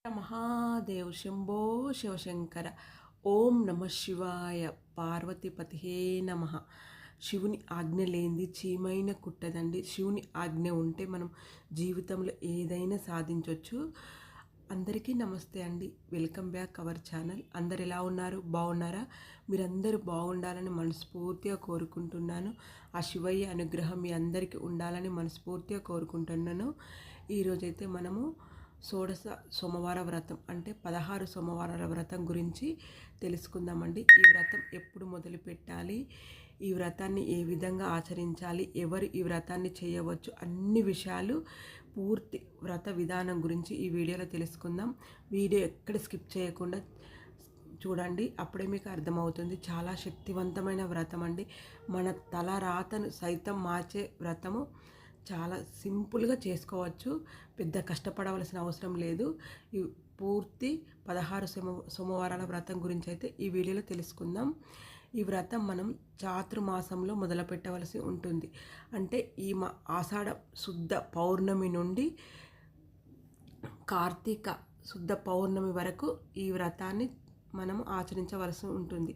మహాదేవ్ శంభో శివశంకర. ఓం నమ శివాయ. పార్వతీపతిహే నమ. శివుని ఆజ్ఞ లేనిది చీమైన కుట్టదండి. శివుని ఆజ్ఞ ఉంటే మనం జీవితంలో ఏదైనా సాధించవచ్చు. అందరికీ నమస్తే అండి. Welcome back our channel. అందరు ఎలా ఉన్నారు? బాగున్నారా? మీరందరూ బాగుండాలని మనస్ఫూర్తిగా కోరుకుంటున్నాను. ఆ శివయ్య అనుగ్రహం మీ అందరికీ ఉండాలని మనస్ఫూర్తిగా కోరుకుంటున్నాను. ఈరోజైతే మనము షోడశ సోమవార వ్రతం అంటే 16 సోమవారాల వ్రతం గురించి తెలుసుకుందామండి. ఈ వ్రతం ఎప్పుడు మొదలు పెట్టాలి, ఈ వ్రతాన్ని ఏ విధంగా ఆచరించాలి, ఎవరు ఈ వ్రతాన్ని చేయవచ్చు, అన్ని విషయాలు పూర్తి వ్రత విధానం గురించి ఈ వీడియోలో తెలుసుకుందాం. వీడియో ఎక్కడ స్కిప్ చేయకుండా చూడండి, అప్పుడే మీకు అర్థమవుతుంది. చాలా శక్తివంతమైన వ్రతం అండి. మన తల రాతను సైతం మార్చే వ్రతము. చాలా సింపుల్గా చేసుకోవచ్చు, పెద్ద కష్టపడవలసిన అవసరం లేదు. ఈ పూర్తి 16 సోమవారాల వ్రతం గురించి అయితే ఈ వీడియోలో తెలుసుకుందాం. ఈ వ్రతం మనం చాతుర్మాసంలో మొదలు పెట్టవలసి ఉంటుంది. అంటే ఈ ఆషాఢ శుద్ధ పౌర్ణమి నుండి కార్తీక శుద్ధ పౌర్ణమి వరకు ఈ వ్రతాన్ని మనం ఆచరించవలసి ఉంటుంది.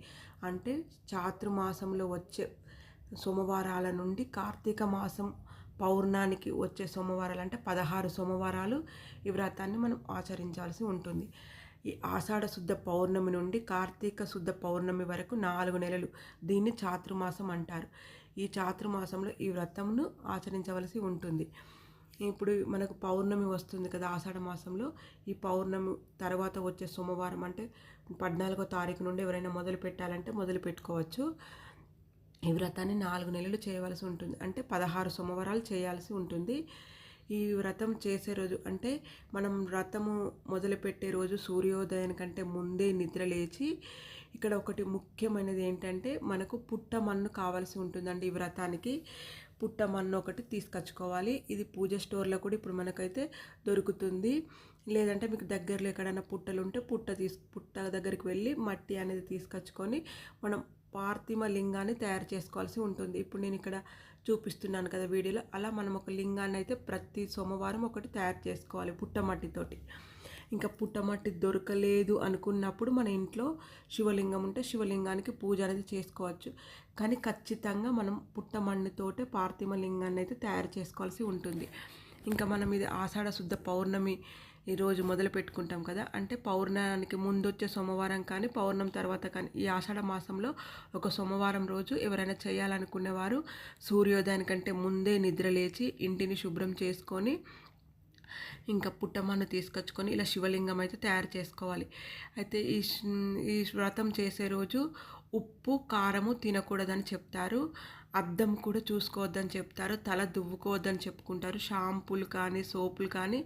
అంటే చాతుర్మాసంలో వచ్చే సోమవారాల నుండి కార్తీక మాసం పౌర్ణానికి వచ్చే సోమవారాలు అంటే 16 సోమవారాలు ఈ వ్రతాన్ని మనం ఆచరించాల్సి ఉంటుంది. ఈ ఆషాఢ శుద్ధ పౌర్ణమి నుండి కార్తీక శుద్ధ పౌర్ణమి వరకు 4 నెలలు దీన్ని చాతుర్మాసం అంటారు. ఈ చాతుర్మాసంలో ఈ వ్రతమును ఆచరించవలసి ఉంటుంది. ఇప్పుడు మనకు పౌర్ణమి వస్తుంది కదా ఆషాఢ మాసంలో. ఈ పౌర్ణమి తర్వాత వచ్చే సోమవారం అంటే 14వ తారీఖు నుండి ఎవరైనా మొదలు పెట్టాలంటే మొదలు పెట్టుకోవచ్చు. ఈ వ్రతాన్ని 4 నెలలు చేయవలసి ఉంటుంది. అంటే 16 సోమవారాలు చేయాల్సి ఉంటుంది. ఈ వ్రతం చేసే రోజు అంటే మనం వ్రతము మొదలుపెట్టే రోజు సూర్యోదయానికంటే ముందే నిద్ర లేచి, ఇక్కడ ఒకటి ముఖ్యమైనది ఏంటంటే మనకు పుట్టమన్ను కావాల్సి ఉంటుందండి. ఈ వ్రతానికి పుట్టమన్ను ఒకటి తీసుకొచ్చుకోవాలి. ఇది పూజ స్టోర్లో కూడా ఇప్పుడు మనకైతే దొరుకుతుంది. లేదంటే మీకు దగ్గరలో ఎక్కడైనా పుట్టలు ఉంటే పుట్ట దగ్గరికి వెళ్ళి మట్టి అనేది తీసుకొచ్చుకొని మనం పార్థిమ లింగాన్ని తయారు చేసుకోవాల్సి ఉంటుంది. ఇప్పుడు నేను ఇక్కడ చూపిస్తున్నాను కదా వీడియోలో, అలా మనం ఒక లింగాన్ని అయితే ప్రతి సోమవారం ఒకటి తయారు చేసుకోవాలి పుట్టమట్టితోటి. ఇంకా పుట్టమట్టి దొరకలేదు అనుకున్నప్పుడు మన ఇంట్లో శివలింగం ఉంటే శివలింగానికి పూజ అనేది చేసుకోవచ్చు. కానీ ఖచ్చితంగా మనం పుట్టమన్నితోటే పార్థిమ లింగాన్ని అయితే తయారు చేసుకోవాల్సి ఉంటుంది. ఇంకా మనం ఇది ఆషాఢ శుద్ధ పౌర్ణమి ఈరోజు మొదలు పెట్టుకుంటాం కదా, అంటే పౌర్ణానికి ముందు వచ్చే సోమవారం కానీ పౌర్ణమి తర్వాత కానీ ఈ ఆషాఢ మాసంలో ఒక సోమవారం రోజు ఎవరైనా చేయాలనుకునేవారు సూర్యోదయానికంటే ముందే నిద్ర లేచి ఇంటిని శుభ్రం చేసుకొని ఇంకా పుట్టమన్ను తీసుకొచ్చుకొని ఇలా శివలింగం అయితే తయారు చేసుకోవాలి. అయితే ఈ వ్రతం చేసే రోజు ఉప్పు కారము తినకూడదని చెప్తారు. అద్దం కూడా చూసుకోవద్దని చెప్తారు. తల దువ్వుకోవద్దని చెప్పుకుంటారు. షాంపూలు కానీ సోపులు కానీ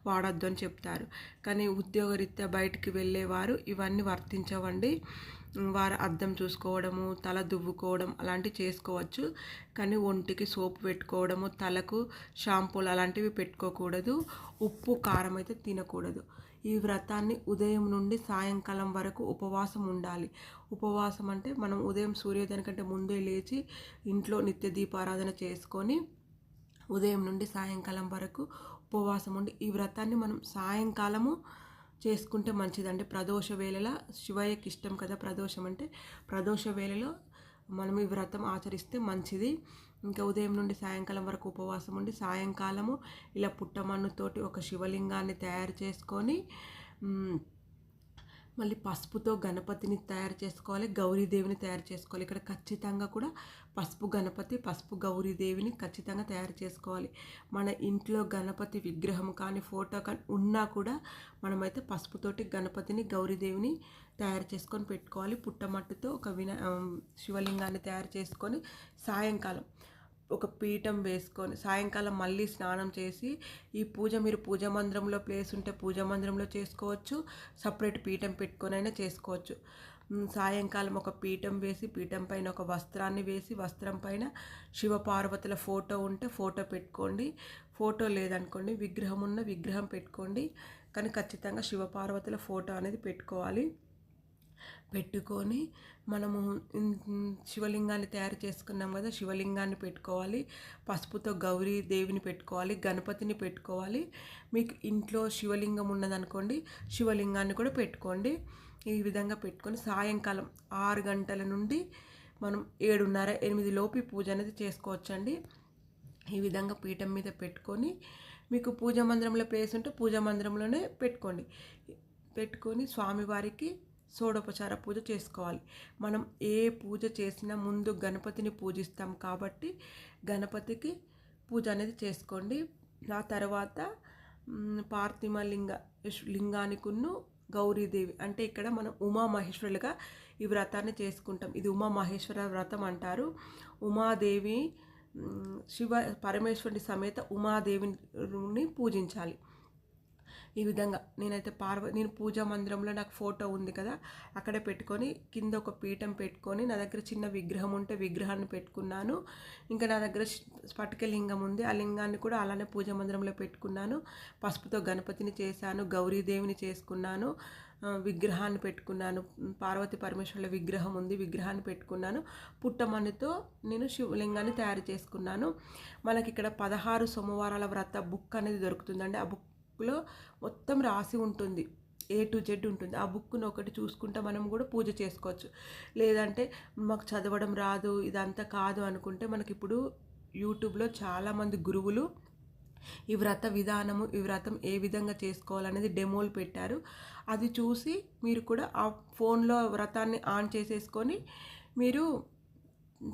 వాడొద్దు అని చెప్తారు. కానీ ఉద్యోగరీత్యా బయటికి వెళ్ళేవారు ఇవన్నీ వర్తించవండి. వారు అద్దం చూసుకోవడము, తల దువ్వుకోవడం అలాంటివి చేసుకోవచ్చు. కానీ ఒంటికి సోపు పెట్టుకోవడము, తలకు షాంపూలు అలాంటివి పెట్టుకోకూడదు. ఉప్పు కారం అయితే తినకూడదు. ఈ వ్రతాన్ని ఉదయం నుండి సాయంకాలం వరకు ఉపవాసం ఉండాలి. ఉపవాసం అంటే మనం ఉదయం సూర్యోదయానికంటే ముందే లేచి ఇంట్లో నిత్య దీపారాధన చేసుకొని ఉదయం నుండి సాయంకాలం వరకు ఉపవాసం ఉండి ఈ వ్రతాన్ని మనం సాయంకాలము చేసుకుంటే మంచిదండి. ప్రదోష వేళలో శివయ్యకి ఇష్టం కదా ప్రదోషం అంటే, ప్రదోష వేళలో మనం ఈ వ్రతం ఆచరిస్తే మంచిది. ఇంకా ఉదయం నుండి సాయంకాలం వరకు ఉపవాసం ఉండి సాయంకాలము ఇలా పుట్టమన్నుతోటి ఒక శివలింగాన్ని తయారు చేసుకొని మళ్ళీ పసుపుతో గణపతిని తయారు చేసుకోవాలి, గౌరీదేవిని తయారు చేసుకోవాలి. ఇక్కడ ఖచ్చితంగా కూడా పసుపు గణపతి, పసుపు గౌరీదేవిని ఖచ్చితంగా తయారు చేసుకోవాలి. మన ఇంట్లో గణపతి విగ్రహం కానీ ఫోటో కానీ ఉన్నా కూడా మనమైతే పసుపుతోటి గణపతిని గౌరీదేవిని తయారు చేసుకొని పెట్టుకోవాలి. పుట్టమట్టుతో ఒక శివలింగాన్ని తయారు చేసుకొని సాయంకాలం ఒక పీఠం వేసుకొని సాయంకాలం మళ్ళీ స్నానం చేసి ఈ పూజ మీరు పూజా మందిరంలో ప్లేస్ ఉంటే పూజా మందిరంలో చేసుకోవచ్చు, సపరేట్ పీఠం పెట్టుకొని అయినా చేసుకోవచ్చు. సాయంకాలం ఒక పీఠం వేసి పీఠం పైన ఒక వస్త్రాన్ని వేసి వస్త్రం పైన శివపార్వతుల ఫోటో ఉంటే ఫోటో పెట్టుకోండి. ఫోటో లేదనుకోండి విగ్రహం ఉన్న విగ్రహం పెట్టుకోండి. కానీ ఖచ్చితంగా శివపార్వతుల ఫోటో అనేది పెట్టుకోవాలి. పెట్టుకొని మనము శివలింగాన్ని తయారు చేసుకున్నాం కదా, శివలింగాన్ని పెట్టుకోవాలి. పసుపుతో గౌరీ దేవిని పెట్టుకోవాలి, గణపతిని పెట్టుకోవాలి. మీకు ఇంట్లో శివలింగం ఉన్నదనుకోండి, శివలింగాన్ని కూడా పెట్టుకోండి. ఈ విధంగా పెట్టుకొని సాయంకాలం 6 గంటల నుండి మనం 7:30, 8 లోపు పూజ అనేది చేసుకోవచ్చండి. ఈ విధంగా పీఠం మీద పెట్టుకొని, మీకు పూజా మందిరంలో ప్లేస్ ఉంటే పూజా మందిరంలోనే పెట్టుకొని స్వామివారికి షోడోపచార పూజ చేసుకోవాలి. మనం ఏ పూజ చేసినా ముందు గణపతిని పూజిస్తాం కాబట్టి గణపతికి పూజ అనేది చేసుకోండి. ఆ తర్వాత పార్థిమ లింగానికును గౌరీదేవి, అంటే ఇక్కడ మనం ఉమామహేశ్వరులుగా ఈ వ్రతాన్ని చేసుకుంటాం. ఇది ఉమామహేశ్వర వ్రతం అంటారు. ఉమాదేవి పరమేశ్వరుని సమేత ఉమాదేవిని పూజించాలి. ఈ విధంగా నేను పూజా మందిరంలో నాకు ఫోటో ఉంది కదా, అక్కడే పెట్టుకొని కింద ఒక పీఠం పెట్టుకొని, నా దగ్గర చిన్న విగ్రహం ఉంటే విగ్రహాన్ని పెట్టుకున్నాను. ఇంకా నా దగ్గర స్ఫటిక లింగం ఉంది, ఆ లింగాన్ని కూడా అలానే పూజా మందిరంలో పెట్టుకున్నాను. పసుపుతో గణపతిని చేశాను, గౌరీదేవిని చేసుకున్నాను, విగ్రహాన్ని పెట్టుకున్నాను. పార్వతి పరమేశ్వరుల విగ్రహం ఉంది, విగ్రహాన్ని పెట్టుకున్నాను. పుట్టమన్నుతో నేను శివలింగాన్ని తయారు చేసుకున్నాను. మనకి ఇక్కడ 16 సోమవారాల వ్రత బుక్ అనేది దొరుకుతుందండి. ఆ బుక్లో మొత్తం రాసి ఉంటుంది, A to Z ఉంటుంది. ఆ బుక్ను ఒకటి చూసుకుంటే మనం కూడా పూజ చేసుకోవచ్చు. లేదంటే మాకు చదవడం రాదు, ఇదంతా కాదు అనుకుంటే మనకి ఇప్పుడు యూట్యూబ్లో చాలామంది గురువులు ఈ వ్రత విధానము, ఈ వ్రతం ఏ విధంగా చేసుకోవాలనేది డెమోలు పెట్టారు. అది చూసి మీరు కూడా ఆ ఫోన్లో వ్రతాన్ని ఆన్ చేసేసుకొని మీరు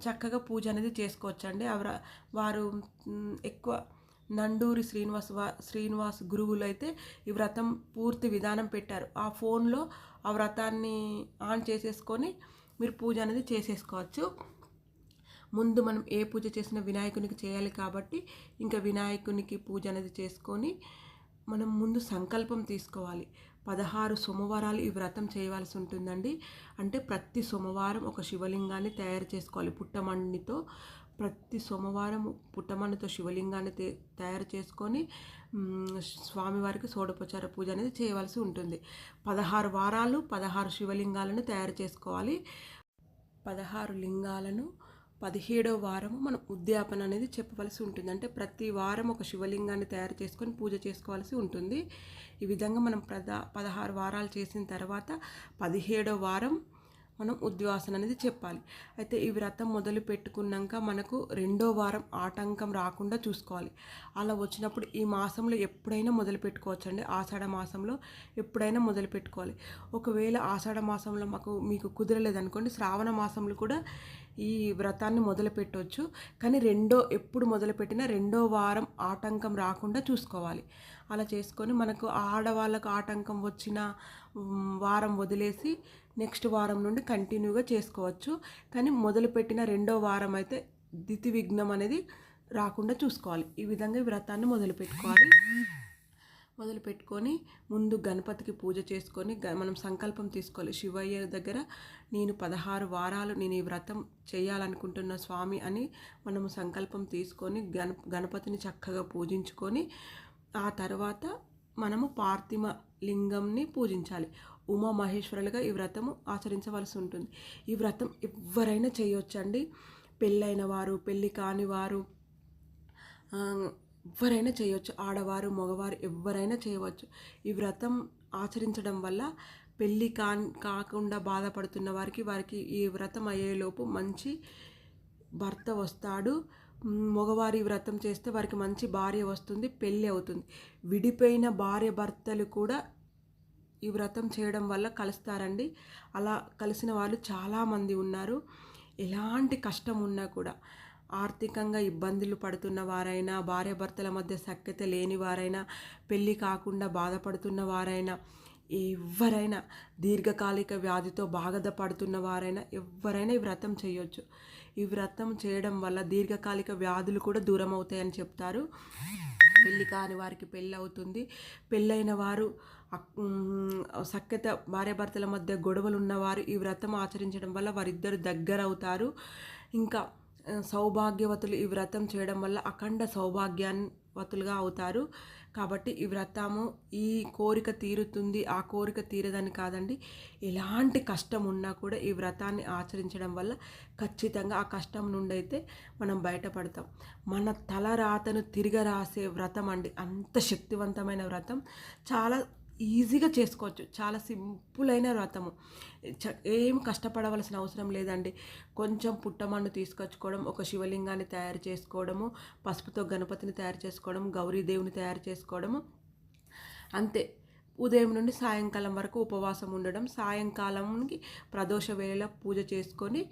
చక్కగా పూజ అనేది చేసుకోవచ్చండి. వారు ఎక్కువ నండూరి శ్రీనివాస్ గురువులు అయితే ఈ వ్రతం పూర్తి విధానం పెట్టారు. ఆ ఫోన్లో ఆ వ్రతాన్ని ఆన్ చేసేసుకొని మీరు పూజ అనేది చేసేసుకోవచ్చు. ముందు మనం ఏ పూజ చేసినా వినాయకునికి చేయాలి కాబట్టి ఇంకా వినాయకునికి పూజ అనేది చేసుకొని మనం ముందు సంకల్పం తీసుకోవాలి. 16 సోమవారాలు ఈ వ్రతం చేయవలసి ఉంటుందండి. అంటే ప్రతి సోమవారం ఒక శివలింగాన్ని తయారు చేసుకోవాలి. పుట్టమన్నితో ప్రతి సోమవారం పుట్టమన్నితో శివలింగాన్ని తయారు చేసుకొని స్వామివారికి షోడోపచార పూజ అనేది చేయవలసి ఉంటుంది. 16 వారాలు 16 శివలింగాలను తయారు చేసుకోవాలి. 16 లింగాలను 17వ వారము మనం ఉద్యాపన అనేది చెప్పవలసి ఉంటుంది. అంటే ప్రతి వారం ఒక శివలింగాన్ని తయారు చేసుకొని పూజ చేసుకోవాల్సి ఉంటుంది. ఈ విధంగా మనం 16 వారాలు చేసిన తర్వాత 17వ వారం మనం ఉద్వాసన అనేది చెప్పాలి. అయితే ఈ వ్రతం మొదలు పెట్టుకున్నాక మనకు 2వ వారం ఆటంకం రాకుండా చూసుకోవాలి. అలా వచ్చినప్పుడు ఈ మాసంలో ఎప్పుడైనా మొదలు పెట్టుకోవచ్చండి. ఆషాఢ మాసంలో ఎప్పుడైనా మొదలు పెట్టుకోవాలి. ఒకవేళ ఆషాఢ మాసంలో మీకు కుదరలేదనుకోండి, శ్రావణ మాసంలో కూడా ఈ వ్రతాన్ని మొదలు పెట్టవచ్చు. కానీ ఎప్పుడు మొదలుపెట్టినా 2వ వారం ఆటంకం రాకుండా చూసుకోవాలి. అలా చేసుకొని మనకు ఆడవాళ్ళకు ఆటంకం వచ్చిన వారం వదిలేసి నెక్స్ట్ వారం నుండి కంటిన్యూగా చేసుకోవచ్చు. కానీ మొదలుపెట్టిన 2వ వారం అయితే దితి విఘ్నం అనేది రాకుండా చూసుకోవాలి. ఈ విధంగా ఈ వ్రతాన్ని మొదలుపెట్టుకొని ముందు గణపతికి పూజ చేసుకొని మనం సంకల్పం తీసుకోవాలి. శివయ్య దగ్గర నేను 16 వారాలు నేను ఈ వ్రతం చేయాలనుకుంటున్న స్వామి అని మనము సంకల్పం తీసుకొని గణపతిని చక్కగా పూజించుకొని ఆ తర్వాత మనము పార్థిమ లింగంని పూజించాలి. ఉమామహేశ్వరులుగా ఈ వ్రతము ఆచరించవలసి ఉంటుంది. ఈ వ్రతం ఎవరైనా చేయొచ్చండి. పెళ్ళైన వారు, పెళ్ళి కాని వారు ఎవరైనా చేయవచ్చు. ఆడవారు, మగవారు ఎవరైనా చేయవచ్చు. ఈ వ్రతం ఆచరించడం వల్ల పెళ్ళి కాకుండా బాధపడుతున్న వారికి ఈ వ్రతం అయ్యేలోపు మంచి భర్త వస్తాడు. మగవారి వ్రతం చేస్తే వారికి మంచి భార్య వస్తుంది, పెళ్ళి అవుతుంది. విడిపోయిన భార్య భర్తలు కూడా ఈ వ్రతం చేయడం వల్ల కలుస్తారండి. అలా కలిసిన వాళ్ళు చాలామంది ఉన్నారు. ఎలాంటి కష్టం ఉన్నా కూడా, ఆర్థికంగా ఇబ్బందులు పడుతున్న వారైనా, భార్యాభర్తల మధ్య సఖ్యత లేని వారైనా, పెళ్ళి కాకుండా బాధపడుతున్న వారైనా, ఎవరైనా దీర్ఘకాలిక వ్యాధితో బాధపడుతున్న వారైనా ఎవరైనా ఈ వ్రతం చేయొచ్చు. ఈ వ్రతం చేయడం వల్ల దీర్ఘకాలిక వ్యాధులు కూడా దూరం అవుతాయని చెప్తారు. పెళ్ళి కాని వారికి పెళ్ళి అవుతుంది. పెళ్ళైన వారు సఖ్యత, భార్యాభర్తల మధ్య గొడవలు ఉన్నవారు ఈ వ్రతం ఆచరించడం వల్ల వారిద్దరు దగ్గర అవుతారు. ఇంకా సౌభాగ్యవతులు ఈ వ్రతం చేయడం వల్ల అఖండ సౌభాగ్యవతులుగా అవుతారు. కాబట్టి ఈ వ్రతము ఈ కోరిక తీరుతుంది ఆ కోరిక తీరదని కాదండి. ఎలాంటి కష్టం ఉన్నా కూడా ఈ వ్రతాన్ని ఆచరించడం వల్ల ఖచ్చితంగా ఆ కష్టం నుండి అయితే మనం బయటపడతాం. మన తలరాతను తిరగరాసే వ్రతం అండి, అంత శక్తివంతమైన వ్రతం. చాలా ఈజీగా చేసుకోవచ్చు, చాలా సింపుల్ అయిన వ్రతము. ఏం కష్టపడవలసిన అవసరం లేదండి. కొంచెం పుట్టమన్ను తీసుకొచ్చుకోవడం, ఒక శివలింగాన్ని తయారు చేసుకోవడము, పసుపుతో గణపతిని తయారు చేసుకోవడం, గౌరీదేవిని తయారు చేసుకోవడము, అంతే. ఉదయం నుండి సాయంకాలం వరకు ఉపవాసం ఉండడం, సాయంకాలంకి ప్రదోష వేళ పూజ చేసుకొని,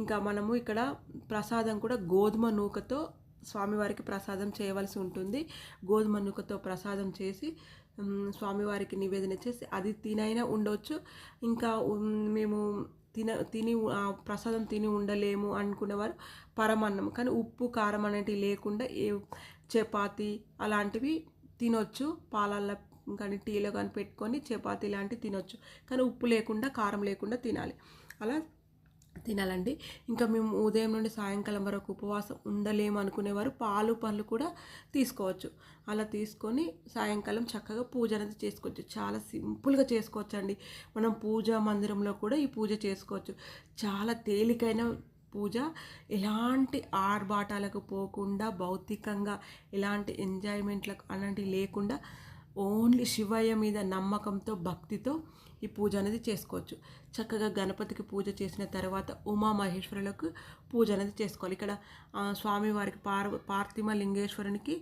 ఇంకా మనము ఇక్కడ ప్రసాదం కూడా గోధుమ నూకతో స్వామివారికి ప్రసాదం చేయవలసి ఉంటుంది. గోధుమ నూకతో ప్రసాదం చేసి స్వామివారికి నివేదన చేసి అది తినైనా ఉండవచ్చు. ఇంకా మేము తిని ప్రసాదం తిని ఉండలేము అనుకునేవారు పరమాన్నం, కానీ ఉప్పు కారం అనేటివి లేకుండా చపాతి అలాంటివి తినొచ్చు. పాలల్లో కానీ టీలో కానీ పెట్టుకొని చపాతీ లాంటివి తినొచ్చు, కానీ ఉప్పు లేకుండా కారం లేకుండా తినాలి. అలా తినాలండి. ఇంకా మేము ఉదయం నుండి సాయంకాలం వరకు ఉపవాసం ఉండలేము అనుకునేవారు పాలు పళ్ళు కూడా తీసుకోవచ్చు. అలా తీసుకొని సాయంకాలం చక్కగా పూజ అనేది చేసుకోవచ్చు. చాలా సింపుల్గా చేసుకోవచ్చు అండి. మనం పూజా మందిరంలో కూడా ఈ పూజ చేసుకోవచ్చు. చాలా తేలికైన పూజ. ఎలాంటి ఆర్భాటాలకు పోకుండా, భౌతికంగా ఎలాంటి ఎంజాయ్మెంట్లకు అలాంటివి లేకుండా ఓన్లీ శివయ్య మీద నమ్మకంతో, భక్తితో ఈ పూజ అనేది చేసుకోవచ్చు. చక్కగా గణపతికి పూజ చేసిన తర్వాత ఉమామహేశ్వరులకు పూజ అనేది చేసుకోవాలి. ఇక్కడ స్వామివారికి పార్థిమ లింగేశ్వరునికి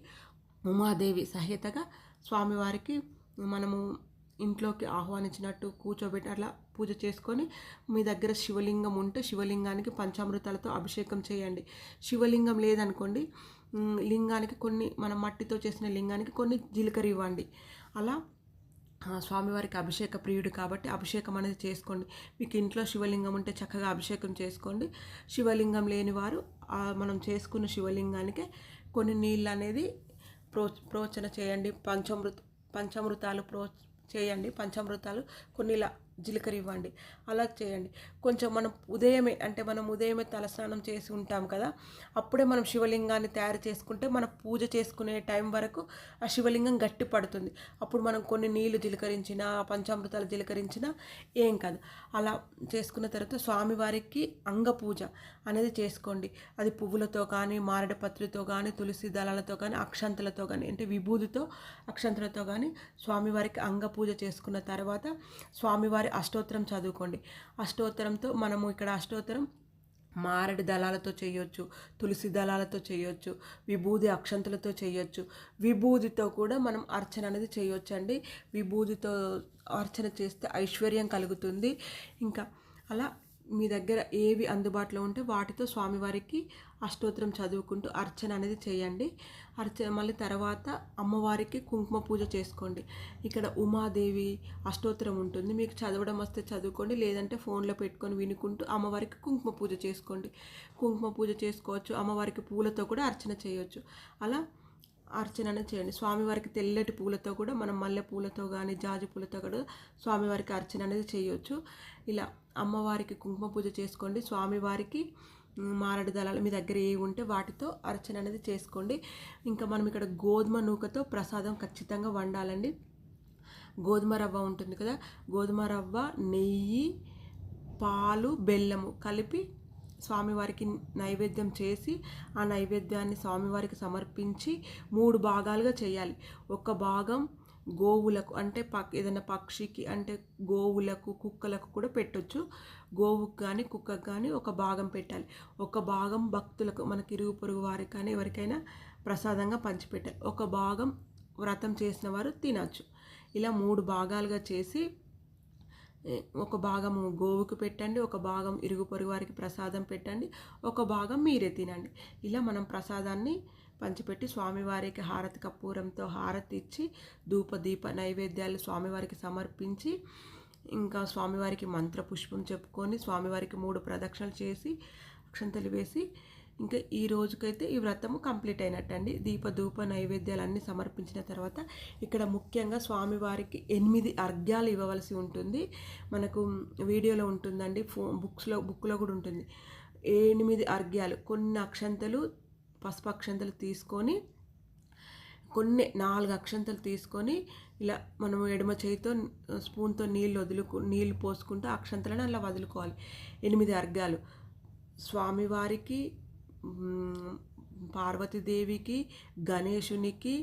ఉమాదేవి సహితగా స్వామివారికి మనము ఇంట్లోకి ఆహ్వానించినట్టు కూర్చోబెట్టి అట్లా పూజ చేసుకొని, మీ దగ్గర శివలింగం ఉంటే శివలింగానికి పంచామృతాలతో అభిషేకం చేయండి. శివలింగం లేదనుకోండి, లింగానికి కొన్ని మనం మట్టితో చేసిన లింగానికి కొన్ని జీలకర్ర ఇవ్వండి. అలా స్వామివారికి అభిషేక ప్రియుడు కాబట్టి అభిషేకం అనేది చేసుకోండి. మీకు ఇంట్లో శివలింగం ఉంటే చక్కగా అభిషేకం చేసుకోండి. శివలింగం లేని వారు మనం చేసుకున్న శివలింగానికి కొన్ని నీళ్ళు అనేది ప్రోచన చేయండి. పంచామృతాలు చేయండి. పంచామృతాలు కొన్ని ఇలా జీలకర్ర ఇవ్వండి. అలా చేయండి. కొంచెం మనం ఉదయమే తలస్నానం చేసి ఉంటాం కదా, అప్పుడే మనం శివలింగాన్ని తయారు చేసుకుంటే మన పూజ చేసుకునే టైం వరకు ఆ శివలింగం గట్టి పడుతుంది. అప్పుడు మనం కొన్ని నీళ్లు జీలకరించినా, పంచామృతాలు జీలకరించినా ఏం కాదు. అలా చేసుకున్న తర్వాత స్వామివారికి అంగ పూజ అనేది చేసుకోండి. అది పువ్వులతో కానీ, మారేడు పత్రితో కానీ, తులసి దళాలతో కానీ, అక్షంతలతో కానీ, అంటే విభూతితో అక్షంతలతో కానీ స్వామివారికి అంగ పూజ చేసుకున్న తర్వాత స్వామివారి అష్టోత్తరం చదువుకోండి. అష్టోత్తరంతో మనము ఇక్కడ అష్టోత్తరం మారేడు దళాలతో చేయొచ్చు, తులసి దళాలతో చేయొచ్చు, విభూది అక్షంతలతో చేయొచ్చు. విభూదితో కూడా మనం అర్చన అనేది చేయొచ్చు అండి. విభూదితో అర్చన చేస్తే ఐశ్వర్యం కలుగుతుంది. ఇంకా అలా మీ దగ్గర ఏవి అందుబాటులో ఉంటే వాటితో స్వామివారికి అష్టోత్తరం చదువుకుంటూ అర్చన అనేది చేయండి. మళ్ళీ తర్వాత అమ్మవారికి కుంకుమ పూజ చేసుకోండి. ఇక్కడ ఉమాదేవి అష్టోత్తరం ఉంటుంది, మీకు చదవడం వస్తే చదువుకోండి, లేదంటే ఫోన్లో పెట్టుకొని వినుకుంటూ అమ్మవారికి కుంకుమ పూజ చేసుకోండి. కుంకుమ పూజ చేసుకోవచ్చు. అమ్మవారికి పూలతో కూడా అర్చన చేయొచ్చు. అలా అర్చన అనేది చేయండి. స్వామివారికి తెల్లటి పూలతో కూడా మనం మల్లె పూలతో కానీ, జాజి పూలతో కూడా స్వామివారికి అర్చన అనేది చేయొచ్చు. ఇలా అమ్మవారికి కుంకుమ పూజ చేసుకోండి. స్వామివారికి మారేడు దళాలు మీ దగ్గర ఏ ఉంటే వాటితో అర్చన అనేది చేసుకోండి. ఇంకా మనం ఇక్కడ గోధుమ నూకతో ప్రసాదం ఖచ్చితంగా వండాలండి. గోధుమ రవ్వ ఉంటుంది కదా, గోధుమ రవ్వ, నెయ్యి, పాలు, బెల్లము కలిపి స్వామివారికి నైవేద్యం చేసి ఆ నైవేద్యాన్ని స్వామివారికి సమర్పించి 3 భాగాలుగా చేయాలి. ఒక భాగం గోవులకు, అంటే ఏదైనా పక్షికి, అంటే గోవులకు, కుక్కలకు కూడా పెట్టొచ్చు. గోవుకు కానీ కుక్కకు కానీ ఒక భాగం పెట్టాలి. ఒక భాగం భక్తులకు, మనకి ఇరుగు పొరుగు వారికి కానీ ఎవరికైనా ప్రసాదంగా పంచిపెట్టాలి. ఒక భాగం వ్రతం చేసిన వారు తినచ్చు. ఇలా 3 భాగాలుగా చేసి ఒక భాగము గోవుకు పెట్టండి, ఒక భాగం ఇరుగు పొరుగు వారికి ప్రసాదం పెట్టండి, ఒక భాగం మీరే తినండి. ఇలా మనం ప్రసాదాన్ని పంచిపెట్టి స్వామివారికి హారతి కర్పూరంతో హారతి ఇచ్చి ధూపదీప నైవేద్యాలు స్వామివారికి సమర్పించి, ఇంకా స్వామివారికి మంత్రపుష్పం చెప్పుకొని స్వామివారికి 3 ప్రదక్షిణలు చేసి అక్షంతలు వేసి ఇంకా ఈ రోజుకైతే ఈ వ్రతము కంప్లీట్ అయినట్టండి. ధూప నైవేద్యాలన్నీ సమర్పించిన తర్వాత ఇక్కడ ముఖ్యంగా స్వామివారికి 8 అర్ఘ్యాలు ఇవ్వవలసి ఉంటుంది. మనకు వీడియోలో ఉంటుందండి, బుక్లో కూడా ఉంటుంది. 8 అర్ఘ్యాలు. కొన్ని అక్షంతలు, పసుపు అక్షంతలు తీసుకొని కొన్ని 4 అక్షంతలు తీసుకొని ఇలా మనము ఎడమ చేయితో స్పూన్తో నీళ్ళు పోసుకుంటూ అక్షంతలను అలా వదులుకోవాలి. 8 అర్ఘ్యాలు స్వామివారికి, పార్వతీదేవికి, గణేశునికి,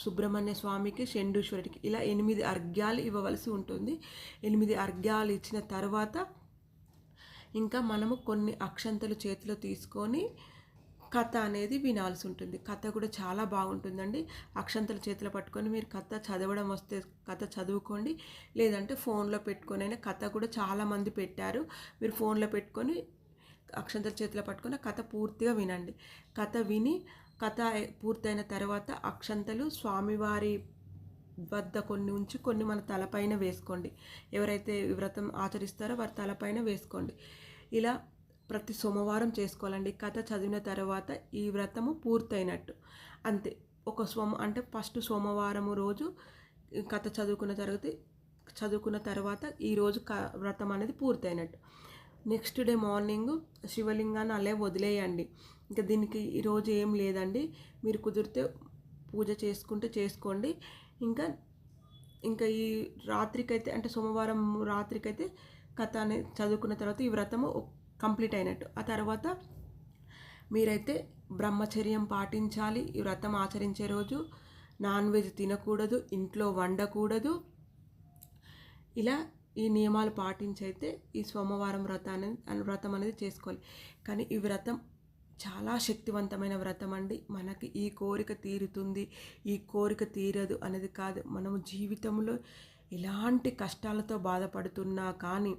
సుబ్రహ్మణ్య స్వామికి, షండీశ్వరుడికి ఇలా 8 అర్ఘ్యాలు ఇవ్వవలసి ఉంటుంది. 8 అర్ఘ్యాలు ఇచ్చిన తర్వాత ఇంకా మనము కొన్ని అక్షంతలు చేతిలో తీసుకొని కథ అనేది వినాల్సి ఉంటుంది. కథ కూడా చాలా బాగుంటుందండి. అక్షంతలు చేతిలో పట్టుకొని మీరు కథ చదవడం వస్తే కథ చదువుకోండి, లేదంటే ఫోన్లో పెట్టుకొని కథ కూడా చాలామంది పెట్టారు. మీరు ఫోన్లో పెట్టుకొని అక్షంతలు చేతిలో పట్టుకొని కథ పూర్తిగా వినండి. కథ విని కథ పూర్తయిన తర్వాత అక్షంతలు స్వామివారి వద్ద కొన్ని ఉంచి కొన్ని మన తలపైన వేసుకోండి. ఎవరైతే వ్రతం ఆచరిస్తారో వారి తలపైన వేసుకోండి. ఇలా ప్రతి సోమవారం చేసుకోవాలండి. కథ చదివిన తర్వాత ఈ వ్రతము పూర్తయినట్టు అంతే. అంటే ఫస్ట్ సోమవారం రోజు కథ చదువుకున్న తర్వాత ఈరోజు వ్రతం అనేది పూర్తయినట్టు. నెక్స్ట్ డే మార్నింగ్ శివలింగాన్ని అలా వదిలేయండి. ఇంకా దీనికి ఈరోజు ఏం లేదండి. మీరు కుదిరితే పూజ చేసుకుంటే చేసుకోండి. ఇంకా ఈ రాత్రికైతే అంటే సోమవారం రాత్రికైతే కథ అనేది చదువుకున్న తర్వాత ఈ వ్రతము కంప్లీట్ అయినట్టు. ఆ తర్వాత మీరైతే బ్రహ్మచర్యం పాటించాలి. ఈ వ్రతం ఆచరించే రోజు నాన్ వెజ్ తినకూడదు, ఇంట్లో వండకూడదు. ఇలా ఈ నియమాలు పాటించైతే ఈ సోమవారం వ్రతం అనేది చేసుకోవాలి. కానీ ఈ వ్రతం చాలా శక్తివంతమైన వ్రతం అండి. మనకి ఈ కోరిక తీరుతుంది, ఈ కోరిక తీరదు అనేది కాదు. మనము జీవితంలో ఎలాంటి కష్టాలతో బాధపడుతున్నా కానీ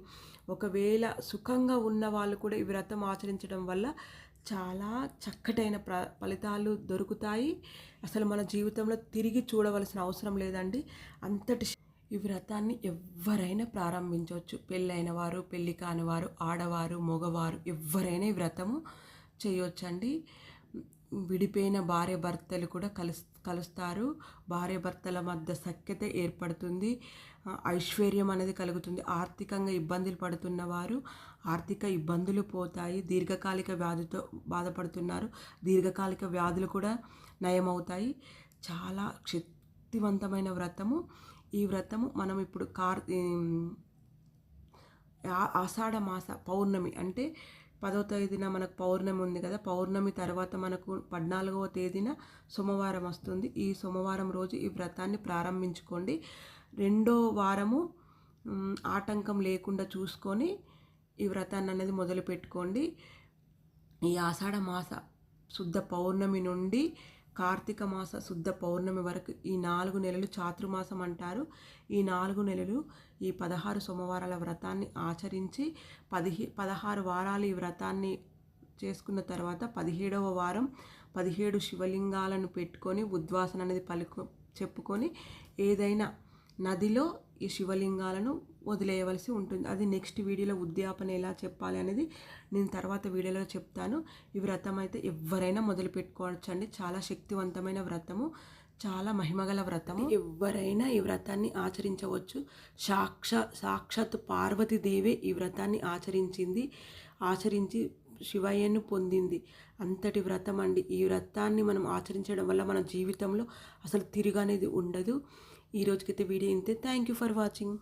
ఒకవేళ సుఖంగా ఉన్న వాళ్ళు కూడా ఈ వ్రతం ఆచరించడం వల్ల చాలా చక్కటైన ఫలితాలు దొరుకుతాయి. అసలు మన జీవితంలో తిరిగి చూడవలసిన అవసరం లేదండి. అంతటి ఈ వ్రతాన్ని ఎవరైనా ప్రారంభించవచ్చు. పెళ్ళైన వారు, పెళ్ళి కాని వారు, ఆడవారు, మగవారు ఎవరైనా ఈ వ్రతము చేయొచ్చండి. విడిపోయిన భార్య భర్తలు కూడా కలుస్తారు. భార్య భర్తల మధ్య సఖ్యత ఏర్పడుతుంది, ఐశ్వర్యం అనేది కలుగుతుంది. ఆర్థికంగా ఇబ్బందులు పడుతున్న వారు ఆర్థిక ఇబ్బందులు పోతాయి. దీర్ఘకాలిక వ్యాధితో బాధపడుతున్నారు, దీర్ఘకాలిక వ్యాధులు కూడా నయమవుతాయి. చాలా శక్తివంతమైన వ్రతము ఈ వ్రతము. మనం ఇప్పుడు ఆషాఢ మాస పౌర్ణమి అంటే 10వ తేదీన మనకు పౌర్ణమి ఉంది కదా. పౌర్ణమి తర్వాత మనకు 14వ తేదీన సోమవారం వస్తుంది. ఈ సోమవారం రోజు ఈ వ్రతాన్ని ప్రారంభించుకోండి. 2వ వారము ఆటంకం లేకుండా చూసుకొని ఈ వ్రతాన్ని అనేది మొదలు పెట్టుకోండి. ఈ ఆషాఢ మాస శుద్ధ పౌర్ణమి నుండి కార్తీక మాస శుద్ధ పౌర్ణమి వరకు ఈ 4 నెలలు చాతుర్మాసం అంటారు. ఈ 4 నెలలు ఈ 16 సోమవారాల వ్రతాన్ని ఆచరించి 16 వారాలు ఈ వ్రతాన్ని చేసుకున్న తర్వాత 17వ వారం 17 శివలింగాలను పెట్టుకొని ఉద్వాసన అనేది చెప్పుకొని ఏదైనా నదిలో ఈ శివలింగాలను వదిలేయవలసి ఉంటుంది. అది నెక్స్ట్ వీడియోలో ఉద్యాపన ఎలా చెప్పాలి అనేది నేను తర్వాత వీడియోలో చెప్తాను. ఈ వ్రతం అయితే ఎవరైనా మొదలు పెట్టుకోవచ్చు అండి. చాలా శక్తివంతమైన వ్రతము, చాలా మహిమగల వ్రతము. ఎవరైనా ఈ వ్రతాన్ని ఆచరించవచ్చు. సాక్షాత్ పార్వతీదేవే ఈ వ్రతాన్ని ఆచరించి శివయ్యను పొందింది. అంతటి వ్రతం అండి. ఈ వ్రతాన్ని మనం ఆచరించడం వల్ల మన జీవితంలో అసలు తిరుగు అనేది ఉండదు. ఈ రోజుకైతే వీడియో ఇంతే. Thank you for watching.